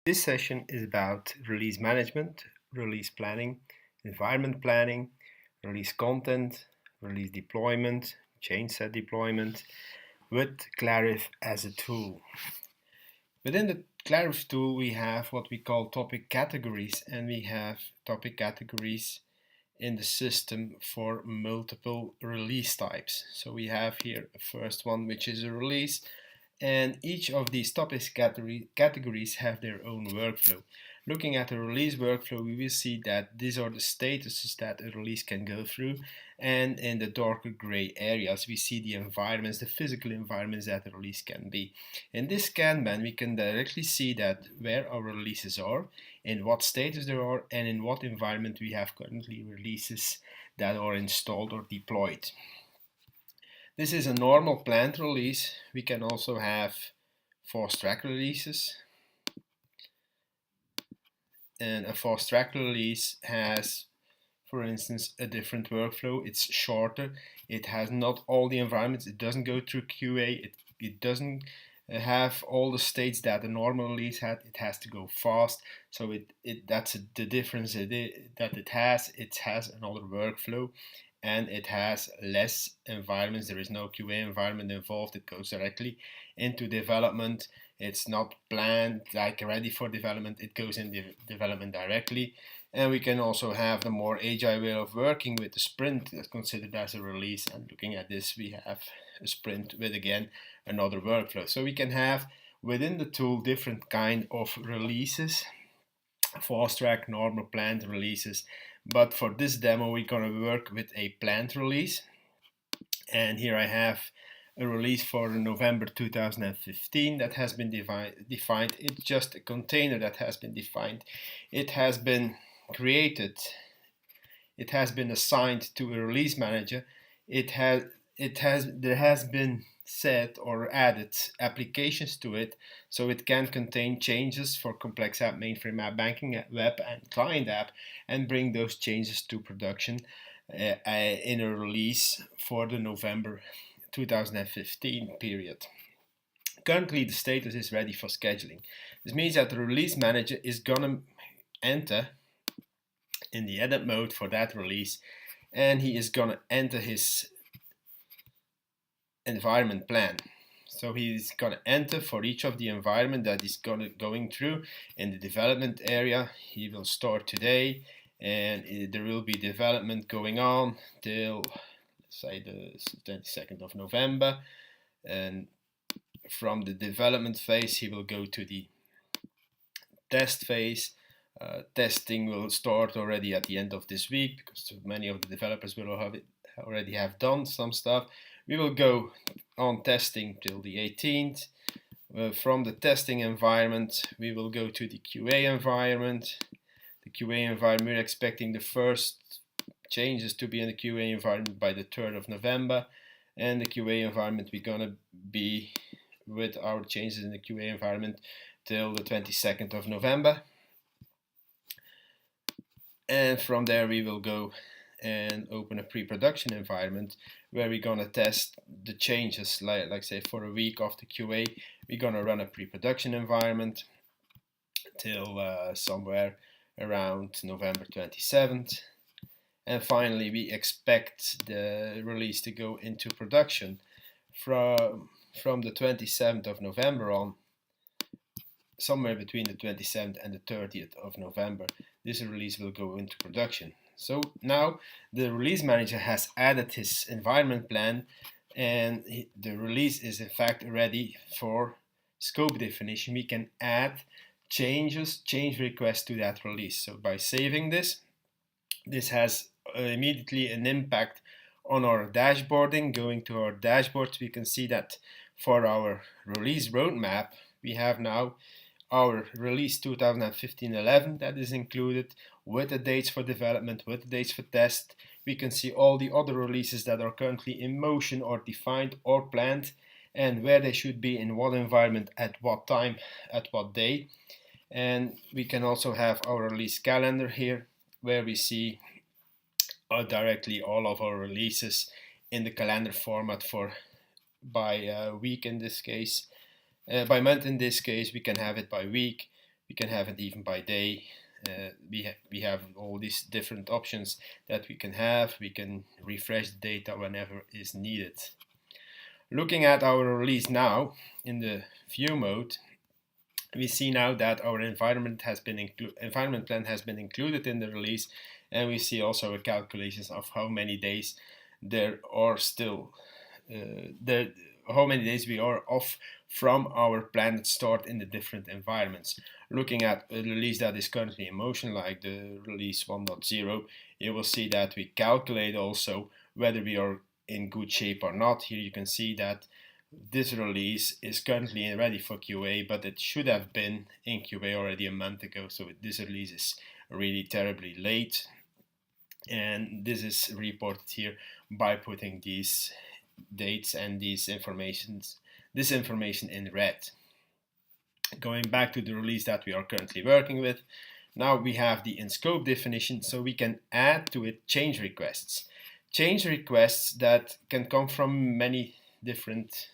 This session is about release management, release planning, environment planning, release content, release deployment, change set deployment with Clarive as a tool. Within the Clarive tool, we have what we call topic categories, and we have topic categories in the system for multiple release types. So we have here a first one, which is a release, and each of these topics categories have their own workflow. Looking at the release workflow, we will see that these are the statuses that a release can go through, and in the darker gray areas we see the environments, the physical environments that a release can be. In this Kanban we can directly see that where our releases are, in what status they are, and in what environment we have currently releases that are installed or deployed. This is a normal planned release. We can also have fast track releases. And a fast track release has, for instance, a different workflow. It's shorter. It has not all the environments. It doesn't go through QA. It doesn't have all the states that a normal release had. It has to go fast. So that's the difference that it has. It has another workflow. And it has less environments. There is no QA environment involved. It goes directly into development. It's not planned like ready for development. It goes in development directly. And we can also have the more agile way of working with the sprint that's considered as a release. And looking at this, we have a sprint with, again, another workflow. So we can have within the tool different kind of releases, fast track, normal, planned releases. But for this demo, we're going to work with a planned release. And here I have a release for November 2015 that has been defined. It's just a container that has been defined. It has been created. It has been assigned to a release manager. There has been set or added applications to it, so it can contain changes for complex app, mainframe app, banking app, web and client app, and bring those changes to production in a release for the November 2015 period. Currently the status is ready for scheduling. This means that the release manager is gonna enter in the edit mode for that release, and he is gonna enter his environment plan. So he's going to enter for each of the environment that he's going through in the development area. He will start today, and there will be development going on till, let's say, the 22nd of November. And from the development phase, he will go to the test phase. Testing will start already at the end of this week because many of the developers will already have done some stuff. We will go on testing till the 18th. From the testing environment, we will go to the QA environment. The QA environment, we're expecting the first changes to be in the QA environment by the 3rd of November. And the QA environment, we're going to be with our changes in the QA environment till the 22nd of November. And from there, we will go and open a pre-production environment where we're going to test the changes, like say for a week after QA. We're going to run a pre-production environment till somewhere around November 27th. And finally, we expect the release to go into production from the 27th of November on, somewhere between the 27th and the 30th of November. This release will go into production. So now the release manager has added his environment plan, and the release is in fact ready for scope definition. We can add change requests to that release. So by saving this has immediately an impact on our dashboarding. Going to our dashboard, we can see that for our release roadmap, we have now our release 2015-11 that is included with the dates for development, with the dates for test. We can see all the other releases that are currently in motion or defined or planned, and where they should be in what environment, at what time, at what day. And we can also have our release calendar here, where we see directly all of our releases in the calendar format for by week in this case. By month in this case, we can have it by week. We can have it even by day. We have all these different options that we can have. We can refresh the data whenever is needed. Looking at our release now in the view mode, we see now that our environment plan has been included in the release, and we see also a calculations of how many days there are still how many days we are off from our planned start in the different environments. Looking at a release that is currently in motion, like the release 1.0, you will see that we calculate also whether we are in good shape or not. Here you can see that this release is currently ready for QA, but it should have been in QA already a month ago, so this release is really terribly late. And this is reported here by putting these dates and this information in red. Going back to the release that we are currently working with, now we have the in scope definition, so we can add to it change requests. Change requests that can come from many different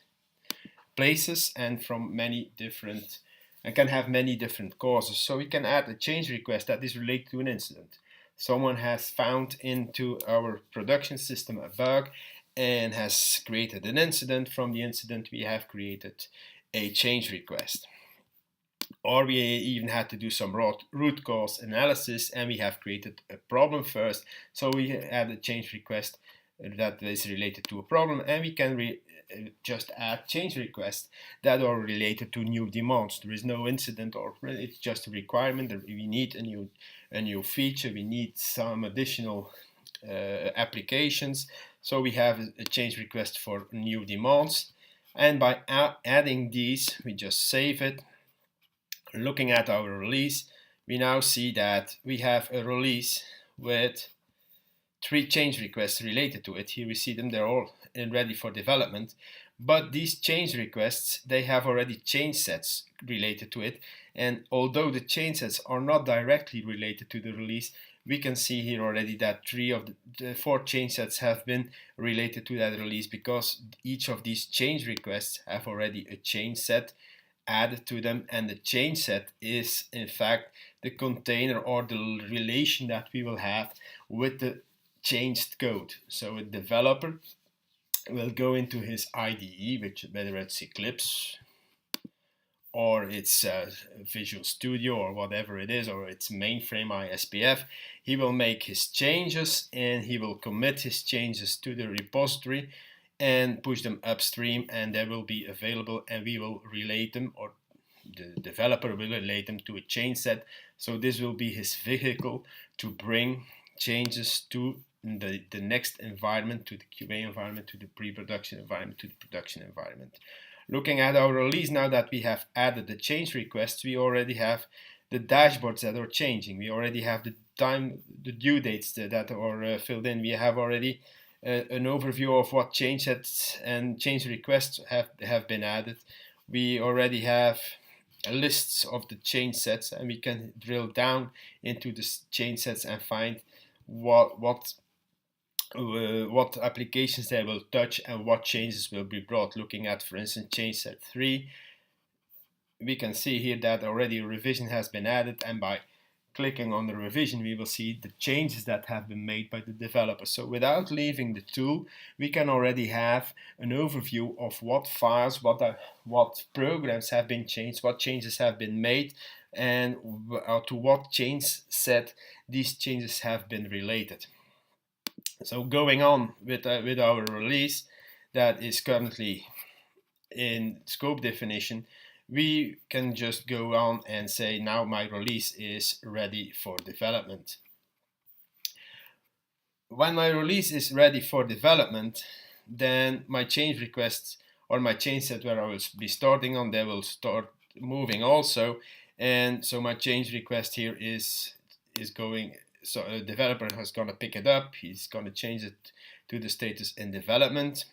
places and from many different and can have many different causes. So we can add a change request that is related to an incident. Someone has found into our production system a bug and has created an incident. From the incident we have created a change request. Or we even had to do some root cause analysis and we have created a problem first. So we add a change request that is related to a problem, and we can just add change requests that are related to new demands. There is no incident, or it's just a requirement that we need a new feature, we need some additional applications. So we have a change request for new demands, and by adding these we just save it. Looking at our release, we now see that we have a release with 3 change requests related to it. Here we see them, they're all ready for development, but these change requests, they have already change sets related to it, and although the change sets are not directly related to the release, we can see here already that 3 of the 4 change sets have been related to that release, because each of these change requests have already a change set added to them, and the change set is in fact the container or the relation that we will have with the changed code. So a developer will go into his IDE, whether it's Eclipse or it's Visual Studio or whatever it is, or it's mainframe ISPF. He will make his changes and he will commit his changes to the repository and push them upstream, and they will be available, and we will relate them, or the developer will relate them to a change set. So this will be his vehicle to bring changes to the next environment, to the QA environment, to the pre-production environment, to the production environment. Looking at our release, now that we have added the change requests, we already have the dashboards that are changing. We already have the due dates that are filled in. We have already an overview of what change sets and change requests have been added. We already have lists of the change sets, and we can drill down into the change sets and find what applications they will touch and what changes will be brought. Looking at, for instance, change set 3, we can see here that already a revision has been added, and by clicking on the revision we will see the changes that have been made by the developer. So without leaving the tool, we can already have an overview of what files, what programs have been changed, what changes have been made, and to what change set these changes have been related. So going on with our release that is currently in scope definition, we can just go on and say now my release is ready for development. When my release is ready for development, then my change requests or my change set where I will be starting on, they will start moving also. And so my change request here is going, so a developer is going to pick it up, he's going to change it to the status in development.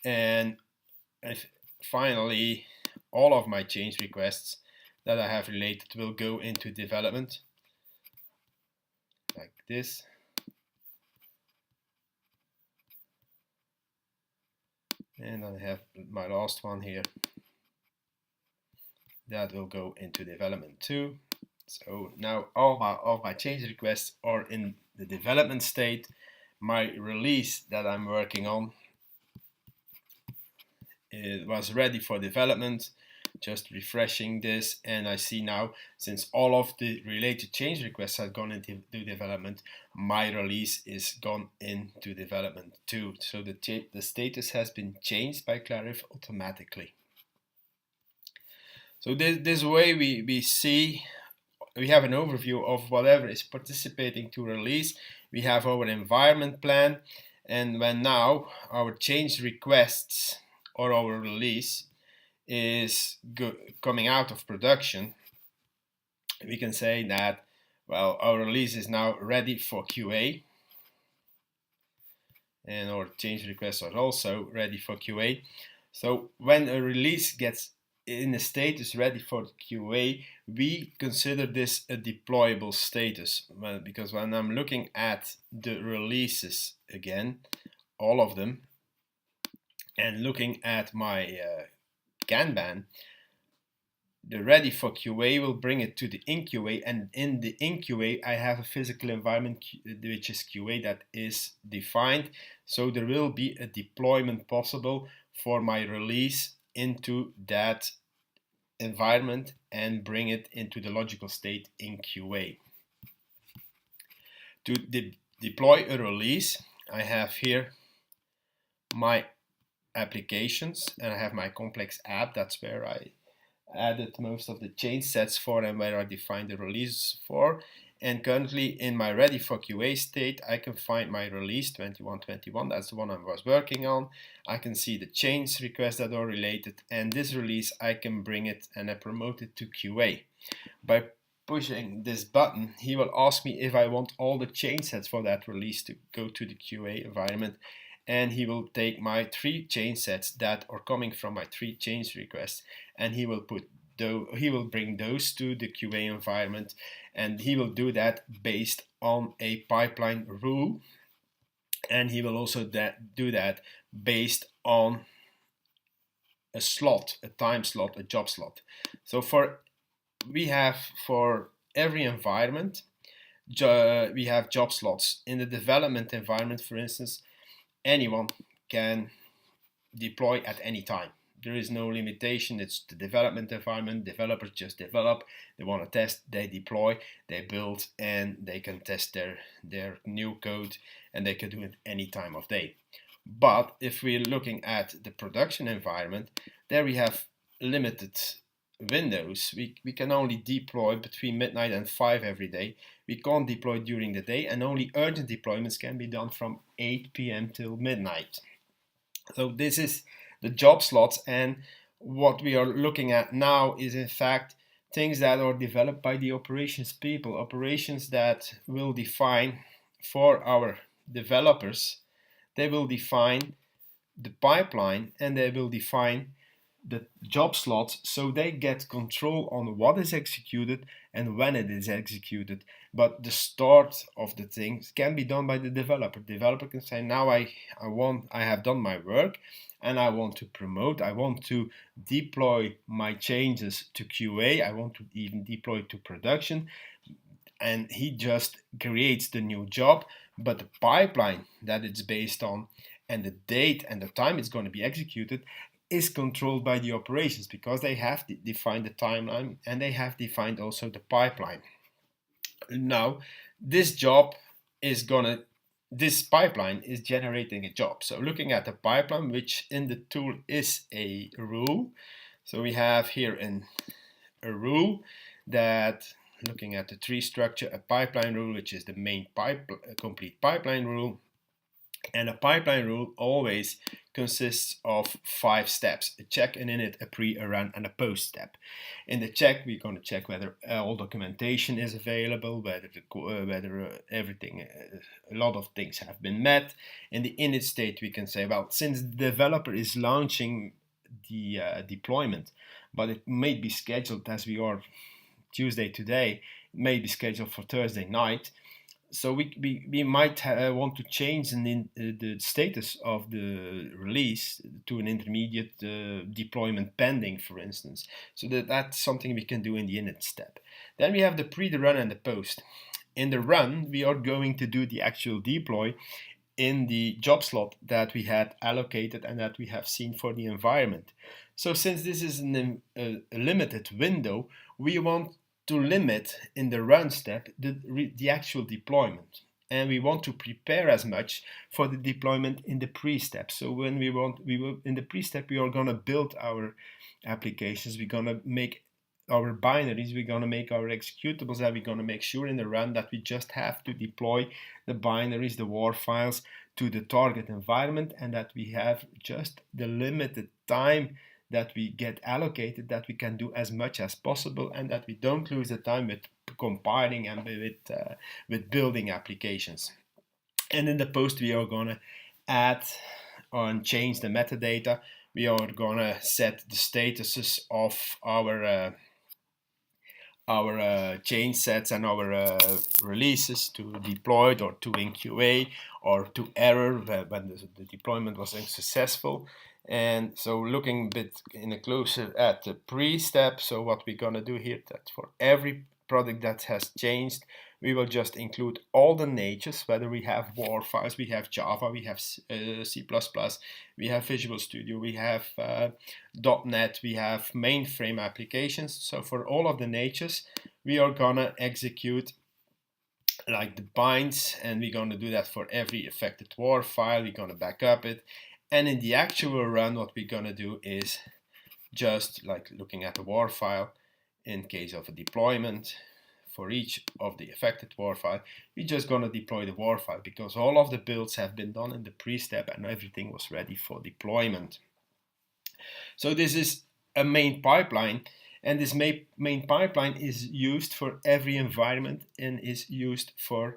And finally, all of my change requests that I have related will go into development, like this. And I have my last one here. that will go into development 2. So now all of my change requests are in the development state. My release that I'm working on, it was ready for development. Just refreshing this, and I see now, since all of the related change requests have gone into development, my release is gone into development too. So the status has been changed by Clarive automatically. So this way we see, we have an overview of whatever is participating to release. We have our environment plan, and when now our change requests or our release is coming out of production, we can say that, well, our release is now ready for QA, and our change requests are also ready for QA. So when a release gets in a status ready for QA, we consider this a deployable status. Well, because when I'm looking at the releases again, all of them, and looking at my Kanban, the ready for QA will bring it to the in QA, and in the in QA I have a physical environment which is QA that is defined. So there will be a deployment possible for my release into that environment and bring it into the logical state in QA. To deploy a release, I have here my applications, and I have my complex app. That's where I added most of the change sets for and where I defined the release for. And currently in my ready for QA state, I can find my release 2121. That's the one I was working on. I can see the change requests that are related, and this release I can bring it and I promote it to QA. By pushing this button, he will ask me if I want all the change sets for that release to go to the QA environment, and he will take my 3 change sets that are coming from my 3 change requests, and he will bring those to the QA environment, and he will do that based on a pipeline rule, and he will also do that based on a slot, a time slot, a job slot. So we have for every environment, we have job slots. In the development environment, for instance, anyone can deploy at any time. There is no limitation. It's the development environment. Developers just develop. They want to test, they deploy, they build, and they can test their new code, and they can do it any time of day. But if we're looking at the production environment, there we have limited windows. We can only deploy between midnight and 5 every day. We can't deploy during the day, and only urgent deployments can be done from 8 p.m. till midnight. So this is the job slots, and what we are looking at now is in fact things that are developed by the operations people, operations that will define for our developers. They will define the pipeline and they will define the job slots, so they get control on what is executed and when it is executed. But the start of the things can be done by the developer. The developer can say, now I have done my work and I want to promote, I want to deploy my changes to QA, I want to even deploy to production, and he just creates the new job. But the pipeline that it's based on and the date and the time it's going to be executed is controlled by the operations, because they have defined the timeline and they have defined also the pipeline. Now, this pipeline is generating a job. So looking at the pipeline, which in the tool is a rule. So we have here a rule that, looking at the tree structure, a pipeline rule, which is the main complete pipeline rule. And a pipeline rule always consists of 5 steps: a check, an init, a pre, a run, and a post step. In the check, we're going to check whether all documentation is available, whether everything, a lot of things have been met. In the init state, we can say, well, since the developer is launching the deployment, but it may be scheduled, as we are Tuesday today, it may be scheduled for Thursday night, So we might want to change the status of the release to an intermediate deployment pending, for instance. So that's something we can do in the init step. Then we have the pre, the run, and the post. In the run, we are going to do the actual deploy in the job slot that we had allocated and that we have seen for the environment. So since this is a limited window, we want to limit in the run step the actual deployment. And we want to prepare as much for the deployment in the pre-step. So when we will in the pre-step, we are going to build our applications. We're going to make our binaries, we're going to make our executables, and we're going to make sure in the run that we just have to deploy the binaries, the WAR files to the target environment, and that we have just the limited time that we get allocated, that we can do as much as possible, and that we don't lose the time with compiling and with building applications. And in the post, we are going to add and change the metadata. We are going to set the statuses of our change sets and our releases to deployed or to in QA or to error when the deployment was unsuccessful. And so looking a bit in a closer at the pre-step, so what we're going to do here, that for every product that has changed, we will just include all the natures, whether we have WAR files, we have Java, we have C++, we have Visual Studio, we have .NET, we have mainframe applications. So for all of the natures, we are gonna execute like the binds, and we're gonna do that for every affected WAR file. We're gonna back up it, and in the actual run, what we're gonna do is just like looking at the WAR file in case of a deployment. For each of the affected WAR file, we're just going to deploy the WAR file because all of the builds have been done in the pre-step and everything was ready for deployment. So this is a main pipeline, and this main pipeline is used for every environment and is used for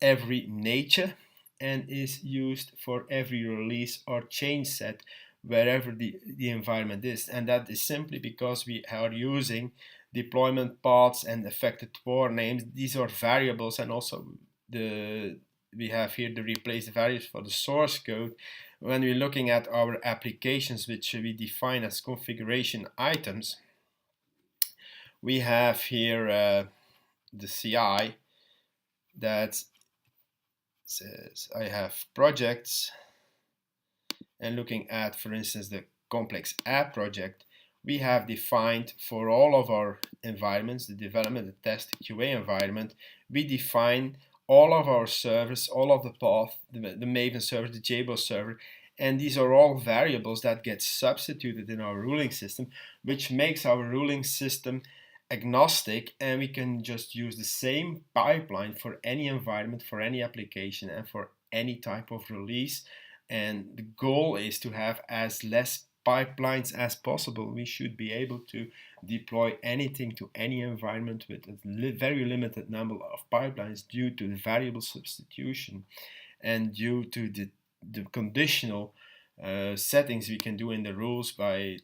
every nature and is used for every release or change set wherever the environment is. And that is simply because we are using deployment paths and affected WAR names. These are variables, and also we have here to replace the variables for the source code. When we're looking at our applications, which we define as configuration items, we have here the CI that says I have projects, and looking at, for instance, the complex app project, we have defined for all of our environments, the development, the test, the QA environment, we define all of our servers, all of the path, the Maven server, the JBoss server, and these are all variables that get substituted in our ruling system, which makes our ruling system agnostic, and we can just use the same pipeline for any environment, for any application, and for any type of release. And the goal is to have as less pipelines as possible. We should be able to deploy anything to any environment with a very limited number of pipelines due to the variable substitution and due to the conditional settings we can do in the rules by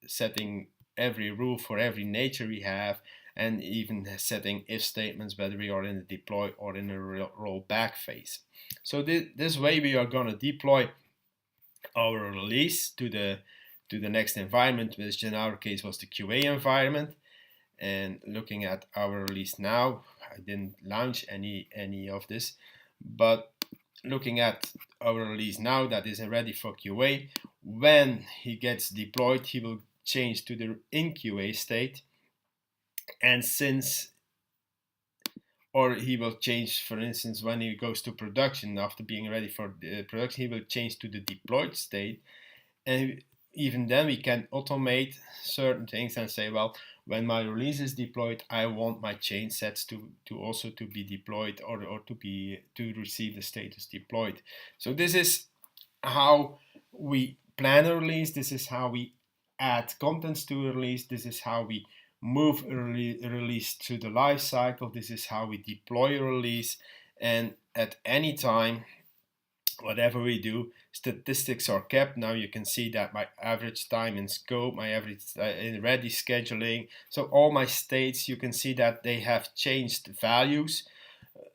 setting every rule for every nature we have, and even setting if statements whether we are in a deploy or in a rollback phase. So this way we are going to deploy our release to the next environment, which in our case was the QA environment. And looking at our release now, I didn't launch any of this, but looking at our release now that is ready for QA, when he gets deployed, he will change to the in QA state, and or he will change, for instance, when he goes to production after being ready for the production, he will change to the deployed state. And even then we can automate certain things and say, well, when my release is deployed, I want my change sets to also to be deployed or to receive the status deployed. So this is how we plan a release. This is how we add contents to a release. This is how we move a release to the life cycle. This is how we deploy a release. And at any time, whatever we do, statistics are kept. Now you can see that my average time in scope, my average in ready scheduling, so all my states, you can see that they have changed values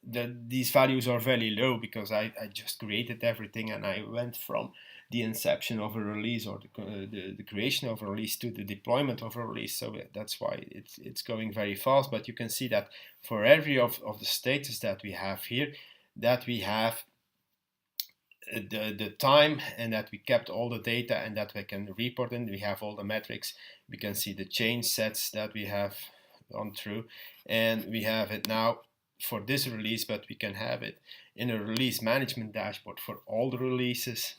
these values are very low because I just created everything and I went from the inception of a release or the creation of a release to the deployment of a release. So that's why it's going very fast. But you can see that for every of the status that we have here, that we have the time and that we kept all the data and that we can report in. We have all the metrics. We can see the change sets that we have gone through, and we have it now for this release, but we can have it in a release management dashboard for all the releases.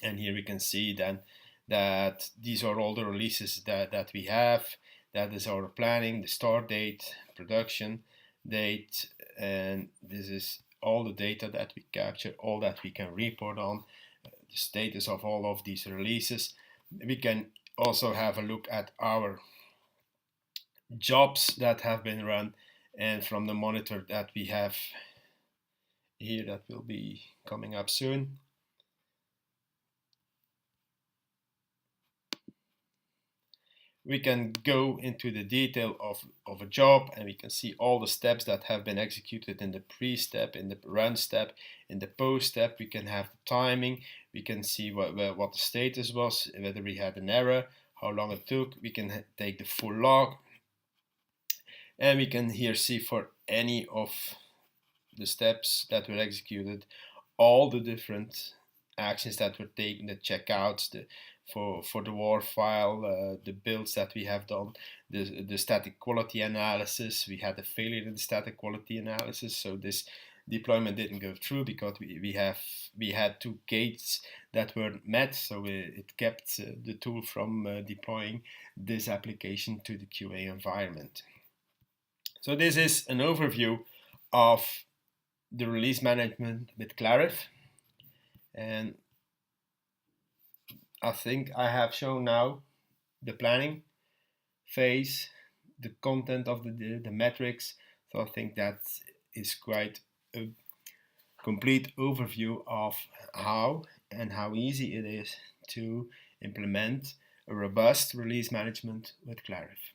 And here we can see then that these are all the releases that we have. That is our planning, the start date, production date, and this is all the data that we capture, all that we can report on, the status of all of these releases. We can also have a look at our jobs that have been run, and from the monitor that we have here that will be coming up soon. We can go into the detail of a job and we can see all the steps that have been executed in the pre-step, in the run step, in the post-step. We can have the timing, we can see what the status was, whether we had an error, how long it took. We can take the full log, and we can here see for any of the steps that were executed, all the different actions that were taken, the checkouts, for the WAR file, the builds that we have done, the static quality analysis. We had a failure in the static quality analysis, so this deployment didn't go through because we had two gates that weren't met, so it kept the tool from deploying this application to the QA environment. So this is an overview of the release management with Clarive, and I think I have shown now the planning phase, the content of the metrics. So I think that is quite a complete overview of how and how easy it is to implement a robust release management with Clarive.